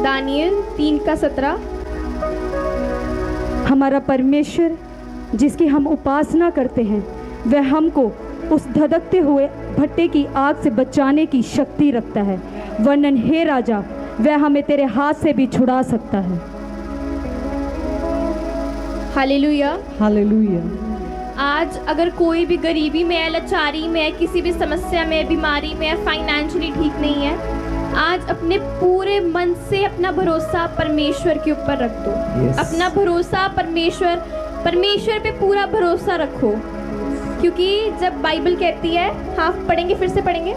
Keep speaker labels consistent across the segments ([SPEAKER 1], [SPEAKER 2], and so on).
[SPEAKER 1] Daniel 3:17।
[SPEAKER 2] हमारा परमेश्वर जिसकी हम उपासना करते हैं वह हमको उस धधकते हुए भट्टे की आग से बचाने की शक्ति रखता है, वरन हे राजा वह हमें तेरे हाथ से भी छुड़ा सकता है।
[SPEAKER 1] हालेलुया।
[SPEAKER 2] हालेलुया।
[SPEAKER 1] आज अगर कोई भी गरीबी में है, लाचारी में है, किसी भी समस्या में, बीमारी में है, फाइनेंशियली ठीक नहीं है, आज अपने पूरे मन से अपना भरोसा परमेश्वर के ऊपर रख दो। अपना भरोसा परमेश्वर पे पूरा भरोसा रखो, क्योंकि जब बाइबल कहती है, हाँ पढ़ेंगे, फिर से पढ़ेंगे।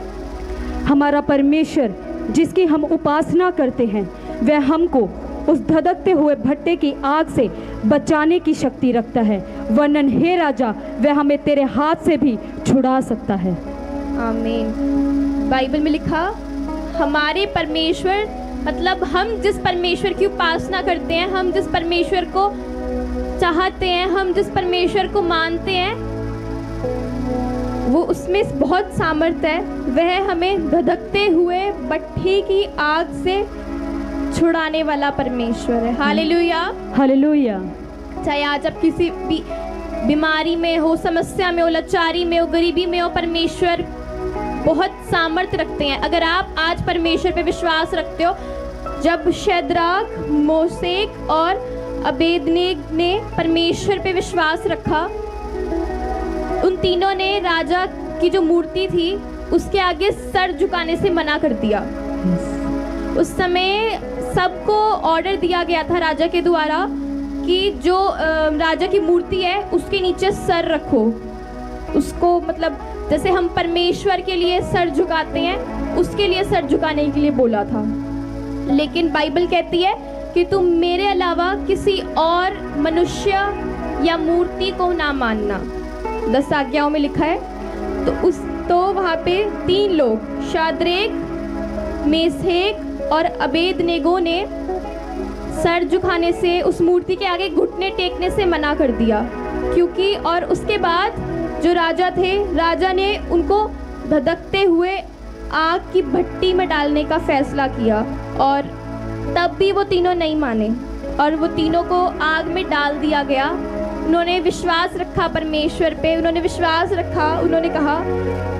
[SPEAKER 2] हमारा परमेश्वर जिसकी हम उपासना करते हैं वह हमको उस धधकते हुए भट्टे की आग से बचाने की शक्ति रखता है, वरन हे राजा वह हमें तेरे हाथ से भी छुड़ा सकता है।
[SPEAKER 1] आमीन। बाइबल में लिखा हमारे परमेश्वर, मतलब हम जिस परमेश्वर की उपासना करते हैं, हम जिस परमेश्वर को चाहते हैं, हम जिस परमेश्वर को मानते हैं, वो उसमें बहुत सामर्थ्य है। वह हमें धधकते हुए भट्टे की आग से छुड़ाने वाला परमेश्वर है। हालेलुया।
[SPEAKER 2] हालेलुया।
[SPEAKER 1] चाहे आज आप किसी भी बीमारी में हो, समस्या में हो, लाचारी में हो, गरीबी में हो, परमेश्वर बहुत सामर्थ्य रखते हैं। अगर आप आज परमेश्वर पे विश्वास रखते हो, जब शद्रक, मोशेक और अबेदनेगो ने परमेश्वर पे विश्वास रखा, उन तीनों ने राजा की जो मूर्ति थी उसके आगे सर झुकाने से मना कर दिया। उस समय सबको ऑर्डर दिया गया था राजा के द्वारा कि जो राजा की मूर्ति है उसके नीचे सर रखो। उसको मतलब जैसे हम परमेश्वर के लिए सर झुकाते हैं, उसके लिए सर झुकाने के लिए बोला था। लेकिन बाइबल कहती है कि तुम मेरे अलावा किसी और मनुष्य या मूर्ति को ना मानना। 10 आज्ञाओं में लिखा है। तो वहाँ पे 3 लोग, शाद्रेक, मेशक और अबेदनेगो ने सर झुकाने से, उस मूर्ति के आगे घुटने टेकने से मना कर दिया, क्योंकि और उसके बाद जो राजा थे, राजा ने उनको धधकते हुए आग की भट्टी में डालने का फैसला किया, और तब भी वो तीनों नहीं माने और वो तीनों को आग में डाल दिया गया। उन्होंने विश्वास रखा परमेश्वर पे, उन्होंने विश्वास रखा, उन्होंने कहा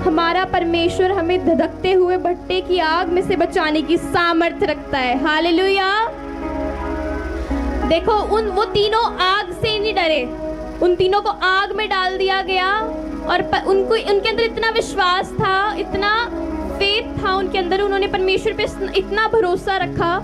[SPEAKER 1] हमारा परमेश्वर हमें धधकते हुए भट्टे की आग में से बचाने की सामर्थ्य रखता है। हालेलुया। देखो वो तीनों आग से नहीं डरे, उन तीनों को आग में डाल दिया गया, और उनके अंदर इतना विश्वास था, इतना फेथ था उनके अंदर, उन्होंने परमेश्वर पे इतना भरोसा रखा